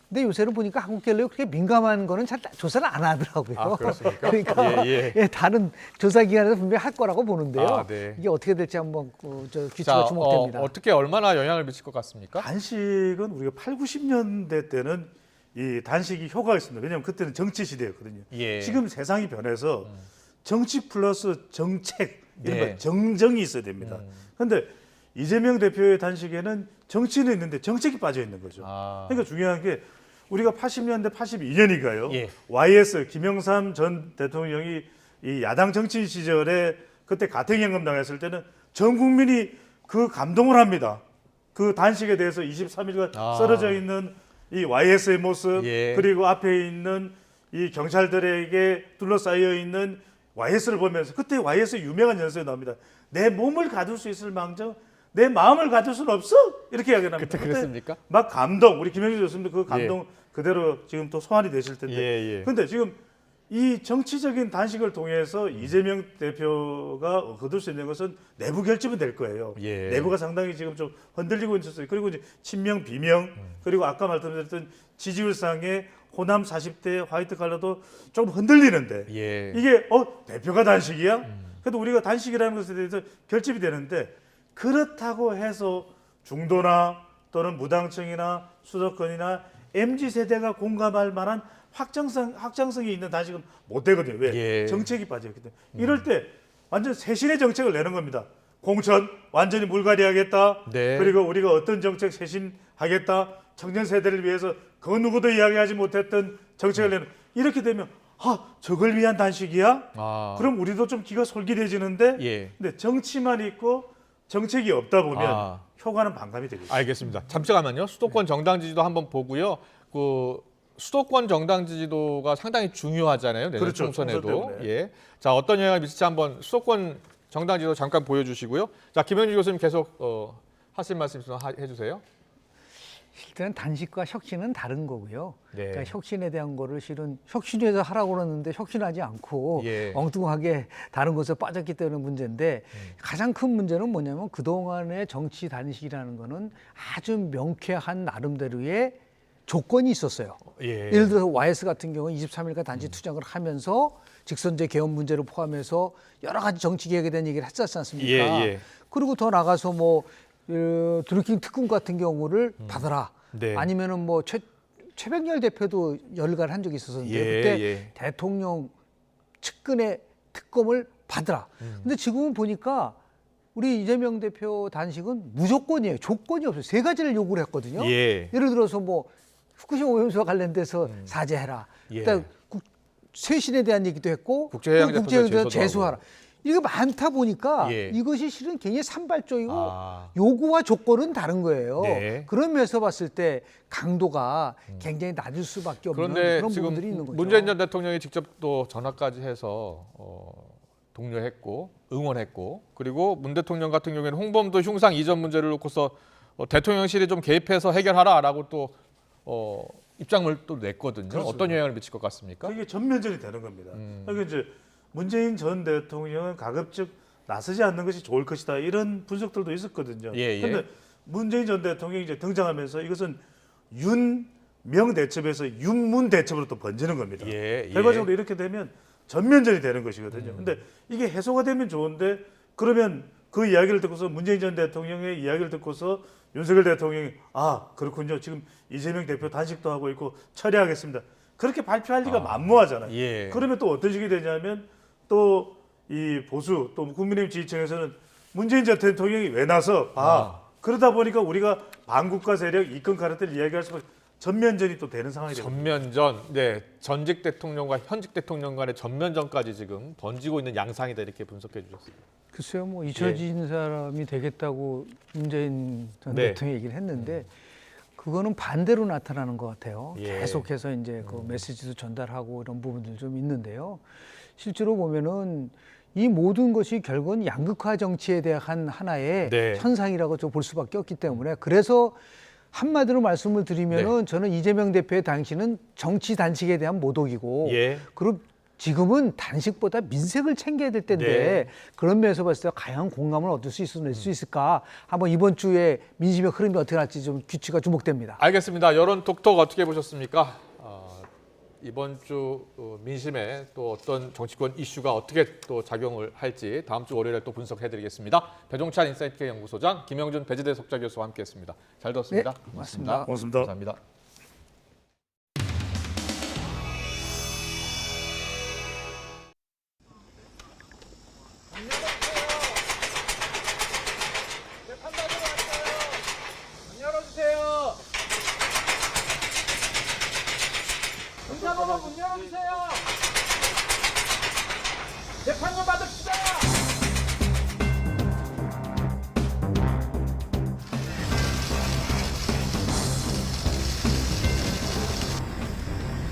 근데 요새는 보니까 한국갤럽이 그렇게 민감한 거는 잘 조사를 안 하더라고요. 아, 그렇습니까? 그러니까 다른 조사기관에서 분명히 할 거라고 보는데요. 네. 이게 어떻게 될지 한번 귀추가 주목됩니다. 어떻게 얼마나 영향을 미칠 것 같습니까? 단식은 우리가 8, 90년대 때는 이 단식이 효과가 있습니다. 왜냐하면 그때는 정치 시대였거든요. 지금 세상이 변해서 정치 플러스 정책, 이런 정정이 있어야 됩니다. 그런데 이재명 대표의 단식에는 정치는 있는데 정책이 빠져 있는 거죠. 그러니까 중요한 게 우리가 80년대 82년인가요? YS 김영삼 전 대통령이 이 야당 정치인 시절에 그때 가택연금 당했을 때는 전 국민이 그 감동을 합니다. 그 단식에 대해서 23일간 쓰러져 있는 이 YS의 모습 그리고 앞에 있는 이 경찰들에게 둘러싸여 있는 YS를 보면서 그때 YS 유명한 연설이 나옵니다. 내 몸을 가둘 수 있을 망정 내 마음을 가질 수는 없어? 이렇게 이야기합니다. 그때 그랬습니까? 막 감동, 우리 김영준 교수님도 그 감동 그대로 지금 또 소환이 되실 텐데. 그런데 지금 이 정치적인 단식을 통해서 이재명 대표가 거둘 수 있는 것은 내부 결집은 될 거예요. 내부가 상당히 지금 좀 흔들리고 있었어요. 그리고 이제 친명, 비명, 그리고 아까 말씀드렸던 지지율상의 호남 40대 화이트 칼라도 좀 흔들리는데 이게 대표가 단식이야? 그래도 우리가 단식이라는 것에 대해서 결집이 되는데 그렇다고 해서 중도나 또는 무당층이나 수도권이나 MZ세대가 공감할 만한 확장성이 있는 단식은 못 되거든요. 왜? 정책이 빠져있기 때문에. 이럴 때 완전 새신의 정책을 내는 겁니다. 공천 완전히 물갈이하겠다. 그리고 우리가 어떤 정책 쇄신하겠다. 청년 세대를 위해서 그 누구도 이야기하지 못했던 정책을 내는. 이렇게 되면 저걸 위한 단식이야? 그럼 우리도 좀 기가 솔깃해지는데 근데 정치만 있고 정책이 없다 보면 효과는 반감이 되겠죠. 알겠습니다. 잠시만요. 수도권 정당 지지도 한번 보고요. 그 수도권 정당 지지도가 상당히 중요하잖아요. 내년 그렇죠. 총선에도. 자, 어떤 영향을 미칠지 한번 수도권 정당 지지도 잠깐 보여주시고요. 자, 김현주 교수님 계속 하실 말씀 있으면 해주세요. 실제는 단식과 혁신은 다른 거고요. 그러니까 혁신에 대한 거를 실은 혁신에서 하라고 그러는데 혁신하지 않고 엉뚱하게 다른 곳에 빠졌기 때문에 문제인데 가장 큰 문제는 뭐냐면 그동안의 정치 단식이라는 거는 아주 명쾌한 나름대로의 조건이 있었어요. 예를 들어서 YS 같은 경우는 23일간 단지 투쟁을 하면서 직선제 개헌 문제를 포함해서 여러 가지 정치 개혁에 대한 얘기를 했었지 않습니까? 그리고 더 나가서 뭐 드루킹 특검 같은 경우를 받아라. 아니면은 뭐 최백열 대표도 열갈 한 적이 있었는데 그때 대통령 측근의 특검을 받으라. 근데 지금은 보니까 우리 이재명 대표 단식은 무조건이에요. 조건이 없어요. 3가지를 요구를 했거든요. 예를 들어서 뭐 후쿠시마 오염수와 관련돼서 사죄해라. 그다음 쇄신에 대한 얘기도 했고 국제해양대표 제소하라. 이게 많다 보니까 이것이 실은 굉장히 산발적이고 요구와 조건은 다른 거예요. 그런 면에서 봤을 때 강도가 굉장히 낮을 수밖에 없는 그런 부분들이 있는 거죠. 문재인 전 대통령이 직접 또 전화까지 해서 독려했고 응원했고 그리고 문 대통령 같은 경우에는 홍범도 흉상 이전 문제를 놓고서 대통령실이 좀 개입해서 해결하라라고 또 입장을 또 냈거든요. 그렇죠. 어떤 영향을 미칠 것 같습니까? 이게 전면전이 되는 겁니다. 그러니까 이제 문재인 전 대통령은 가급적 나서지 않는 것이 좋을 것이다 이런 분석들도 있었거든요. 그런데 문재인 전 대통령이 이제 등장하면서 이것은 윤명 대첩에서 윤문 대첩으로 또 번지는 겁니다. 결과적으로 이렇게 되면 전면전이 되는 것이거든요. 근데 이게 해소가 되면 좋은데 그러면 그 이야기를 듣고서 문재인 전 대통령의 이야기를 듣고서 윤석열 대통령이 그렇군요. 지금 이재명 대표 단식도 하고 있고 처리하겠습니다. 그렇게 발표할 리가 만무하잖아요. 그러면 또 어떤 식이 되냐면 또 이 보수 또 국민의힘 지지층에서는 문재인 전 대통령이 왜 나서 그러다 보니까 우리가 반국가 세력 이권 카르텔 이야기할 수밖에 전면전이 또 되는 상황이 됩니다. 전면전, 전직 대통령과 현직 대통령 간의 전면전까지 지금 번지고 있는 양상이다 이렇게 분석해 주셨습니다. 글쎄요, 뭐 잊혀진 사람이 되겠다고 문재인 전 대통령이 얘기를 했는데 그거는 반대로 나타나는 것 같아요. 계속해서 이제 그 메시지도 전달하고 이런 부분들 좀 있는데요. 실제로 보면은 이 모든 것이 결국은 양극화 정치에 대한 하나의 현상이라고 좀 볼 수밖에 없기 때문에 그래서 한마디로 말씀을 드리면은 저는 이재명 대표의 당시는 정치 단식에 대한 모독이고 그리고 지금은 단식보다 민생을 챙겨야 될 때인데 그런 면에서 봤을 때 과연 공감을 얻을 수 있을까? 한번 이번 주에 민심의 흐름이 어떻게 날지 좀 귀추가 주목됩니다. 알겠습니다. 여론 톡톡 어떻게 보셨습니까? 이번 주 민심에 또 어떤 정치권 이슈가 어떻게 또 작용을 할지 다음 주 월요일에 또 분석해드리겠습니다. 배종찬 인사이트 연구소장, 김영준 배지대 석좌 교수와 함께했습니다. 잘 들었습니다. 고맙습니다. 감사합니다. 의사법원 문 열어주세요. 재판권 받읍시다.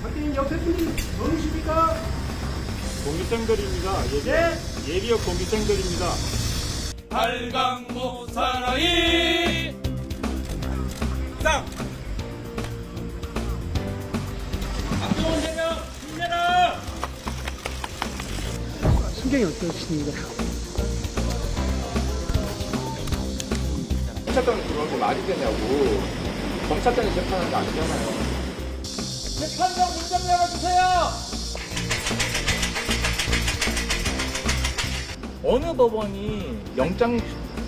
박대인 여태분이 누구십니까? 공기생들입니다. 예비역 공기생들입니다. 발광모 사나이 쌍 박정원 대명 힘내라. 심경이 어떠십니까? 검찰단은 그렇게 말이 되냐고. 검찰단이 재판하는 게 아니잖아요. 재판장 문 좀 열어주세요. 어느 법원이 영장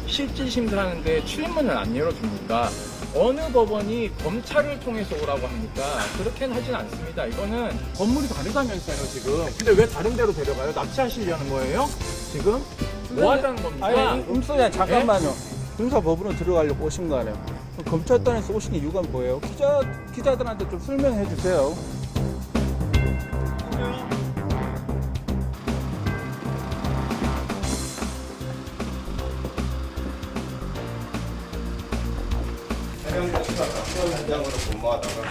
실질 심사하는데 출입문을 안 열어줍니까? 어느 법원이 검찰을 통해서 오라고 합니까? 그렇게는 하진 않습니다. 이거는 건물이 다르다면서요 지금. 근데 왜 다른 데로 데려가요? 납치하시려는 거예요? 지금? 뭐 하자는 겁니까? 아니, 음소야 잠깐만요. 군사법으로 들어가려고 오신 거 아니에요? 검찰단에서 오신 이유가 뭐예요? 기자들한테 좀 설명해 주세요. 해병대 추가 작전 현장으로 근무하다가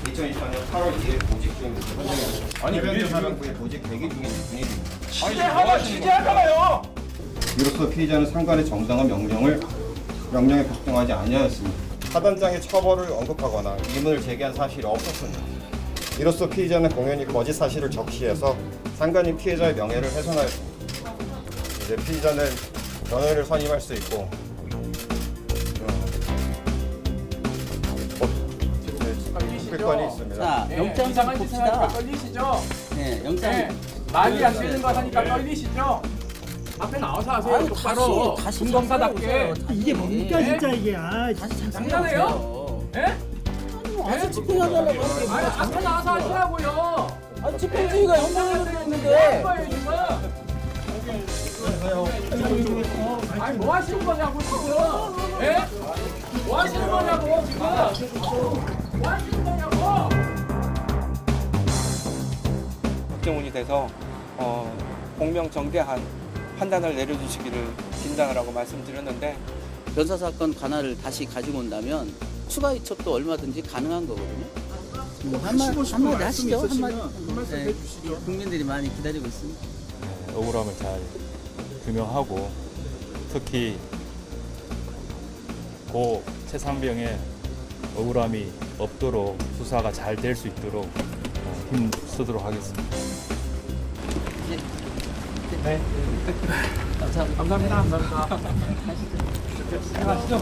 2024년 8월 2일 보직 중입니다. 해병대 사령부에 보직 대기 중인 분입니다. 취재하잖아요. 이로써 피의자는 상관의 정당한 명령에 복종하지 아니하였습니다. 사단장의 처벌을 언급하거나 의문을 제기한 사실이 없었습니다. 이로써 피의자는 공연히 거짓 사실을 적시해서 상관인 피해자의 명예를 훼손하였습니다. 이제 피의자는 변호인을 선임할 수 있고 특별권이 있습니다. 자, 영장 이상한 짓 하니까 떨리시죠? 네, 영장. 말이 안 되는 거 하니까 떨리시죠? 앞에 나와서 하세요. 똑바로. 금검사답게. 이게 뭡니까 진짜 이게. 장난해요? 예? 와서 집행하자고 하는 게 앞에 나와서 하시라고요. 아니 집행주의가 형평으로 있는데. 아니 뭐 하시는 거냐고 지금? 예? 뭐 하시는 거냐고 지금? 뭐 하시는 거냐고? 국정원이 돼서 공명정대한 판단을 내려주시기를 긴장을 하고 말씀드렸는데 변사 사건 관할을 다시 가지고 온다면 추가 이첩도 얼마든지 가능한 거거든요. 한마디 하시죠. 한마디 해주시죠. 국민들이 많이 기다리고 있습니다. 억울함을 잘 규명하고 특히 고 최상병의 억울함이 없도록 수사가 잘 될 수 있도록 힘쓰도록 하겠습니다. 네. 감사합니다. 감사합니다. 가시죠.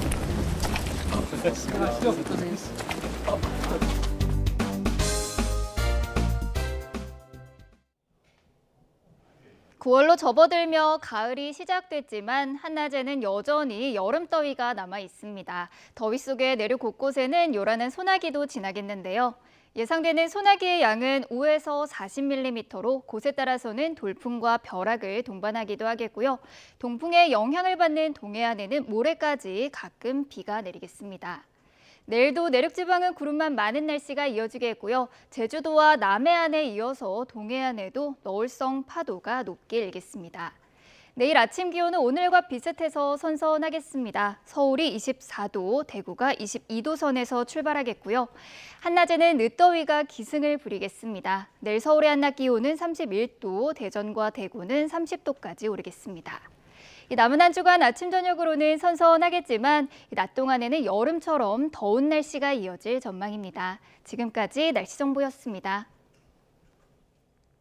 (9월로) 접어들며 가을이 시작됐지만 한낮에는 여전히 여름 더위가 남아 있습니다. 더위 속에 내륙 곳곳에는 요란한 소나기도 지나겠는데요. 예상되는 소나기의 양은 5에서 40mm로 곳에 따라서는 돌풍과 벼락을 동반하기도 하겠고요. 동풍의 영향을 받는 동해안에는 모레까지 가끔 비가 내리겠습니다. 내일도 내륙지방은 구름만 많은 날씨가 이어지겠고요. 제주도와 남해안에 이어서 동해안에도 너울성 파도가 높게 일겠습니다. 내일 아침 기온은 오늘과 비슷해서 선선하겠습니다. 서울이 24도, 대구가 22도 선에서 출발하겠고요. 한낮에는 늦더위가 기승을 부리겠습니다. 내일 서울의 한낮 기온은 31도, 대전과 대구는 30도까지 오르겠습니다. 남은 한 주간 아침 저녁으로는 선선하겠지만 낮 동안에는 여름처럼 더운 날씨가 이어질 전망입니다. 지금까지 날씨 정보였습니다.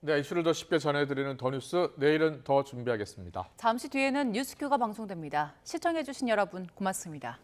네, 이슈를 더 쉽게 전해드리는 더 뉴스, 내일은 더 준비하겠습니다. 잠시 뒤에는 뉴스큐가 방송됩니다. 시청해주신 여러분 고맙습니다.